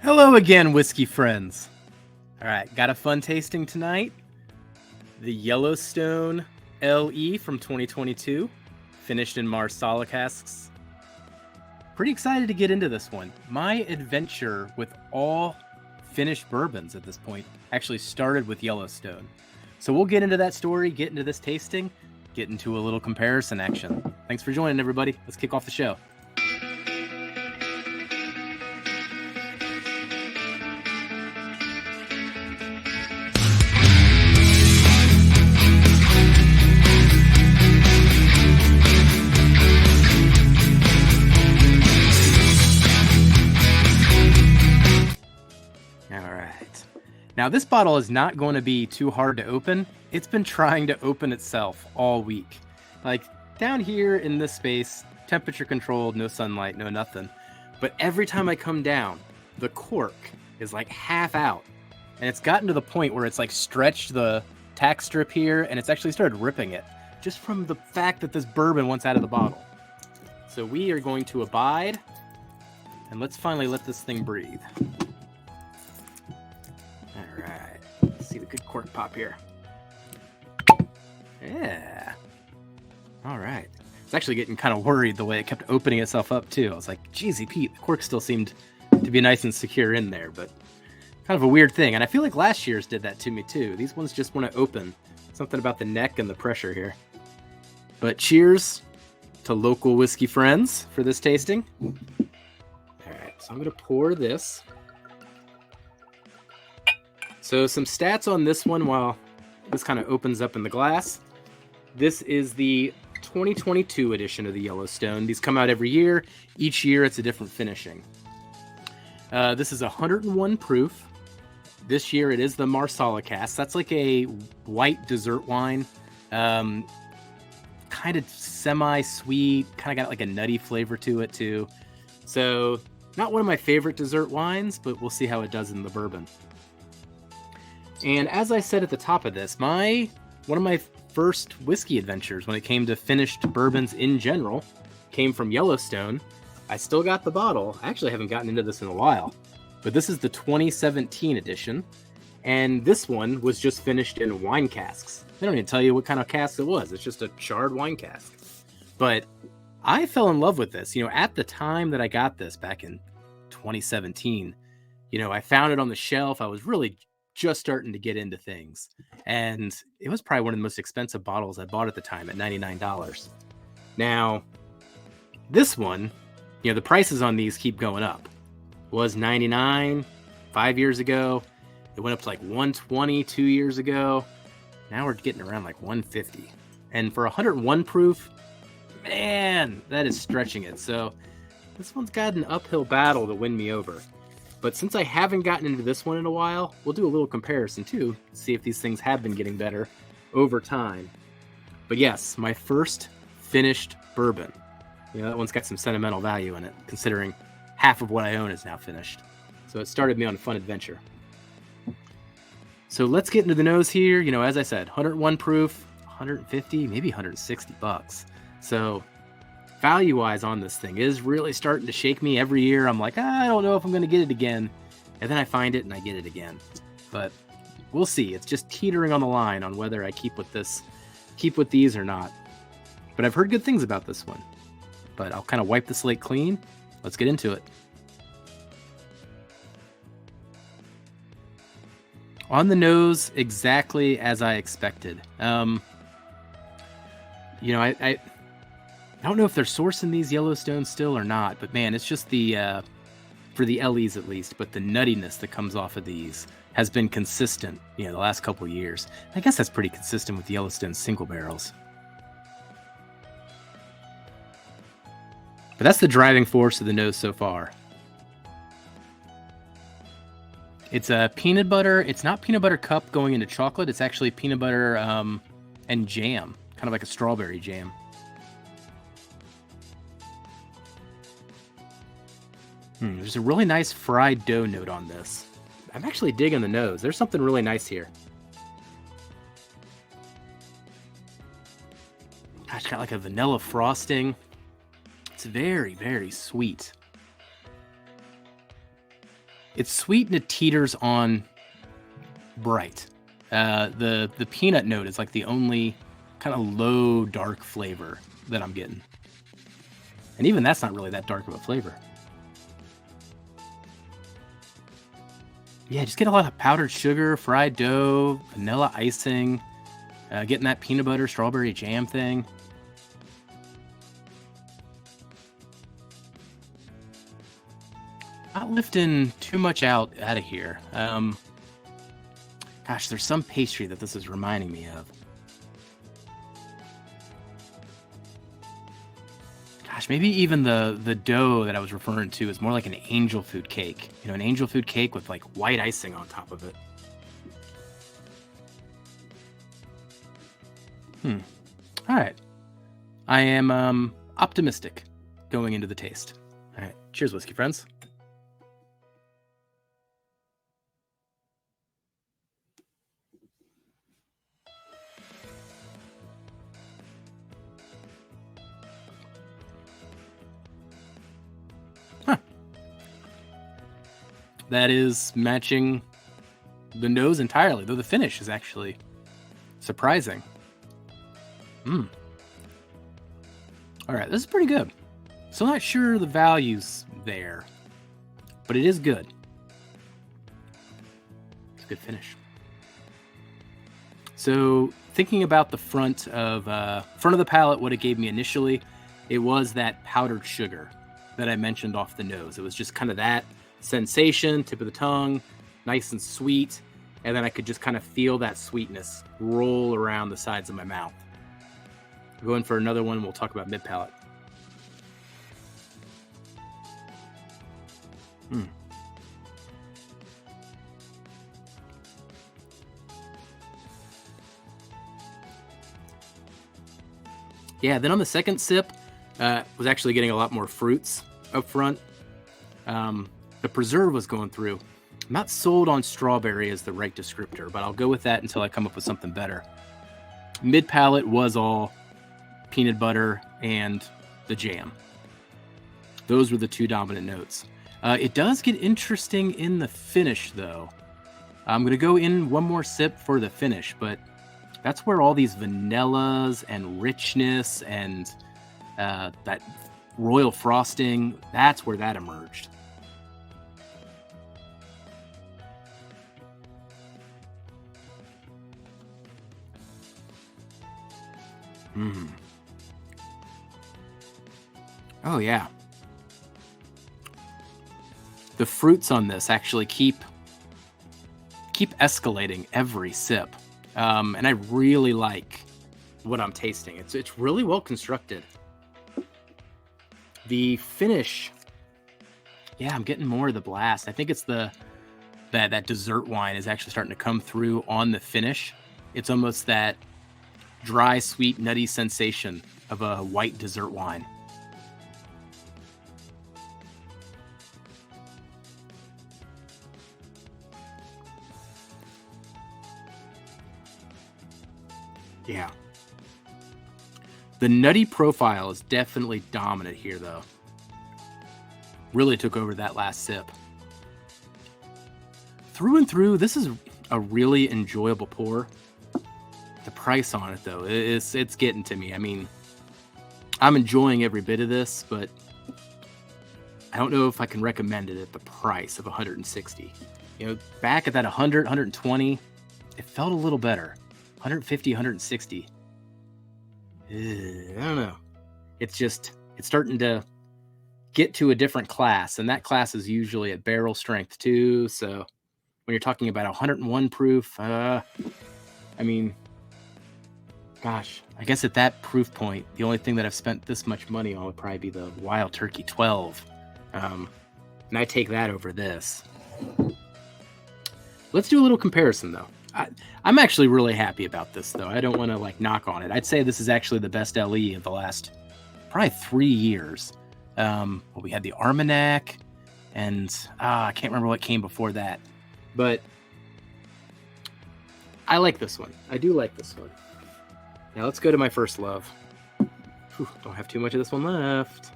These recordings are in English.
Hello again, whiskey friends. All right, got a fun tasting tonight. The Yellowstone LE from 2022, finished in Marsala casks. Pretty excited to get into this one. My adventure with all finished bourbons at this point actually started with Yellowstone. So we'll get into that story, get into this tasting, get into a little comparison action. Thanks for joining, everybody. Let's kick off the show. Now, this bottle is not going to be too hard to open. It's been trying to open itself all week. Like, down here in this space, temperature controlled, no sunlight, no nothing. But every time I come down, the cork is like half out. And it's gotten to the point where it's like stretched the tack strip here, and it's actually started ripping it, just from the fact that this bourbon wants out of the bottle. So we are going to abide, and let's finally let this thing breathe. See the good cork pop here. Yeah. All right. I was actually getting kind of worried the way it kept opening itself up too. I was like, geez, Pete, the cork still seemed to be nice and secure in there, but kind of a weird thing. And I feel like last year's did that to me too. These ones just want to open. Something about the neck and the pressure here. But cheers to local whiskey friends for this tasting. All right, so I'm going to pour this. So some stats on this one while this kind of opens up in the glass. This is the 2022 edition of the Yellowstone. These come out every year. Each year it's a different finishing. This is 101 proof. This year it is the Marsala cask. That's like a white dessert wine. Kind of semi-sweet, kind of got like a nutty flavor to it too. So not one of my favorite dessert wines, but we'll see how it does in the bourbon. And as I said at the top of this, one of my first whiskey adventures when it came to finished bourbons in general came from Yellowstone. I still got the bottle. I actually haven't gotten into this in a while, but this is the 2017 edition. And this one was just finished in wine casks. They don't even tell you what kind of cask it was. It's just a charred wine cask. But I fell in love with this. At the time that I got this back in 2017, I found it on the shelf. I was really just starting to get into things, and it was probably one of the most expensive bottles I bought at the time at $99. Now this one, the prices on these keep going up. It was $99 5 years ago. It went up to like $120 2 years ago. Now we're getting around like $150, and for 101 proof, man, that is stretching it. So this one's got an uphill battle to win me over. But since I haven't gotten into this one in a while, we'll do a little comparison too, see if these things have been getting better over time. But yes, my first finished bourbon. That one's got some sentimental value in it, considering half of what I own is now finished. So it started me on a fun adventure. So let's get into the nose here. As I said, 101 proof, 150, maybe $160. So value-wise on this thing is really starting to shake me every year. I'm like, I don't know if I'm going to get it again. And then I find it and I get it again. But we'll see. It's just teetering on the line on whether I keep with these or not. But I've heard good things about this one. But I'll kind of wipe the slate clean. Let's get into it. On the nose, exactly as I expected. I don't know if they're sourcing these Yellowstones still or not, but man, it's just the, for the LEs at least, but the nuttiness that comes off of these has been consistent, the last couple of years. I guess that's pretty consistent with the Yellowstone single barrels. But that's the driving force of the nose so far. It's a peanut butter. It's not peanut butter cup going into chocolate. It's actually peanut butter and jam, kind of like a strawberry jam. There's a really nice fried dough note on this. I'm actually digging the nose. There's something really nice here. Gosh, got like a vanilla frosting. It's very, very sweet. It's sweet and it teeters on bright. The peanut note is like the only kind of low dark flavor that I'm getting. And even that's not really that dark of a flavor. Yeah, just get a lot of powdered sugar, fried dough, vanilla icing, getting that peanut butter, strawberry jam thing. Not lifting too much out of here. Gosh, there's some pastry that this is reminding me of. Gosh, maybe even the dough that I was referring to is more like an angel food cake. You know, an angel food cake with like white icing on top of it. All right. I am optimistic going into the taste. All right. Cheers, whiskey friends. That is matching the nose entirely, though the finish is actually surprising. All right, this is pretty good. So I'm not sure the value's there, but it is good. It's a good finish. So thinking about the front of the palate, what it gave me initially, it was that powdered sugar that I mentioned off the nose. It was just kind of that sensation, tip of the tongue, nice and sweet, and then I could just kind of feel that sweetness roll around the sides of my mouth. Go in for another one, we'll talk about mid-palate. Yeah, then on the second sip, was actually getting a lot more fruits up front. The preserve was going through. I'm not sold on strawberry as the right descriptor, but I'll go with that until I come up with something better. Mid-palate was all peanut butter and the jam. Those were the two dominant notes. It does get interesting in the finish, though. I'm going to go in one more sip for the finish, but that's where all these vanillas and richness and that royal frosting, that's where that emerged. Oh, yeah. The fruits on this actually keep escalating every sip. And I really like what I'm tasting. It's really well constructed. The finish, yeah, I'm getting more of the blast. I think it's that dessert wine is actually starting to come through on the finish. It's almost that dry, sweet, nutty sensation of a white dessert wine. Yeah. The nutty profile is definitely dominant here, though. Really took over that last sip. Through and through, this is a really enjoyable pour. The price on it, though, it's getting to me. I mean, I'm enjoying every bit of this, but I don't know if I can recommend it at the price of $160. You know, back at that 100, 120, it felt a little better. 150, 160. I don't know. It's starting to get to a different class, and that class is usually at barrel strength too. So when you're talking about 101 proof, I mean, gosh, I guess at that proof point, the only thing that I've spent this much money on would probably be the Wild Turkey 12. And I take that over this. Let's do a little comparison, though. I'm actually really happy about this, though. I don't want to knock on it. I'd say this is actually the best LE of the last probably 3 years. We had the Armagnac, and I can't remember what came before that. But I like this one. I do like this one. Now let's go to my first love. Whew, don't have too much of this one left.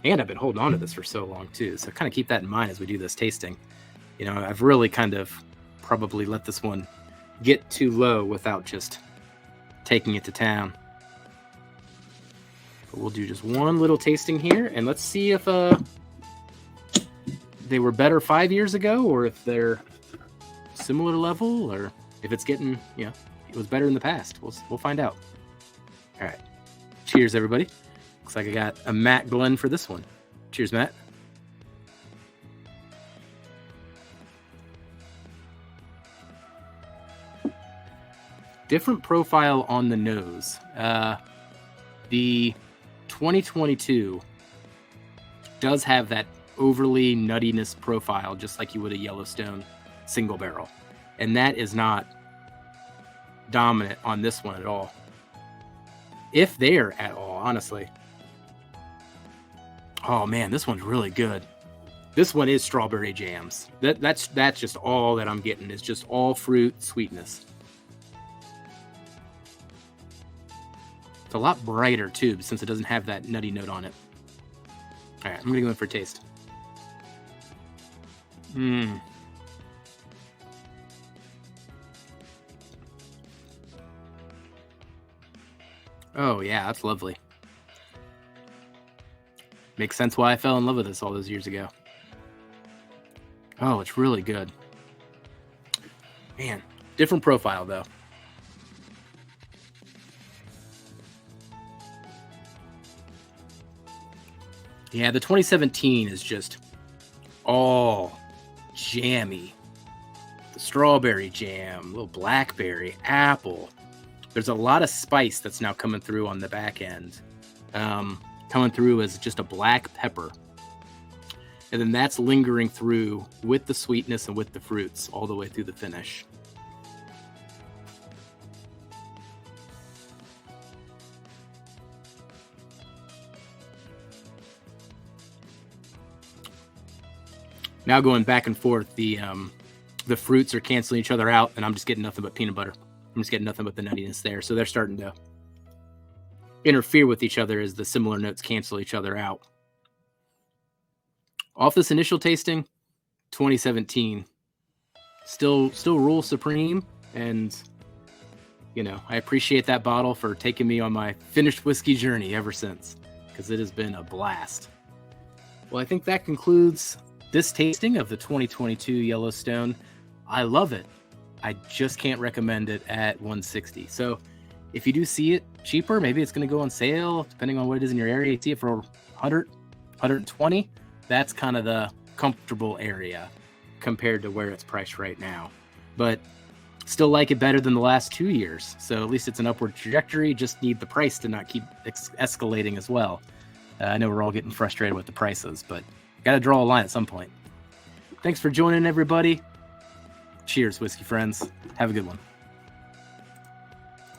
And I've been holding on to this for so long, too. So kind of keep that in mind as we do this tasting. You know, I've really kind of probably let this one get too low without just taking it to town. But we'll do just one little tasting here, and let's see if they were better 5 years ago, or if they're similar level, or if it's getting, you know, it was better in the past. We'll find out. All right. Cheers, everybody. Looks like I got a Matt Glen for this one. Cheers, Matt. Different profile on the nose. The 2022 does have that overly nuttiness profile, just like you would a Yellowstone single barrel. And that is not dominant on this one at all. If there at all, honestly. Oh man, this one's really good. This one is strawberry jams. That's just all that I'm getting, is just all fruit sweetness. It's a lot brighter too, since it doesn't have that nutty note on it. All right, I'm gonna go in for a taste. Oh yeah, that's lovely. Makes sense why I fell in love with this all those years ago. Oh, it's really good. Man, different profile though. Yeah, the 2017 is just all jammy. The strawberry jam, little blackberry, apple. There's a lot of spice that's now coming through on the back end. Coming through as just a black pepper. And then that's lingering through with the sweetness and with the fruits all the way through the finish. Now going back and forth, the fruits are canceling each other out, and I'm just getting nothing but peanut butter. I'm just getting nothing but the nuttiness there. So they're starting to interfere with each other as the similar notes cancel each other out. Off this initial tasting, 2017 still rules supreme, and you know, I appreciate that bottle for taking me on my finished whiskey journey ever since, because it has been a blast. Well, I think that concludes this tasting of the 2022 Yellowstone. I love it. I just can't recommend it at $160. So if you do see it cheaper, maybe it's going to go on sale, depending on what it is in your area. You see it for 100, 120. That's kind of the comfortable area compared to where it's priced right now. But still like it better than the last 2 years. So at least it's an upward trajectory. Just need the price to not keep escalating as well. I know we're all getting frustrated with the prices, but got to draw a line at some point. Thanks for joining, everybody. Cheers, whiskey friends. Have a good one.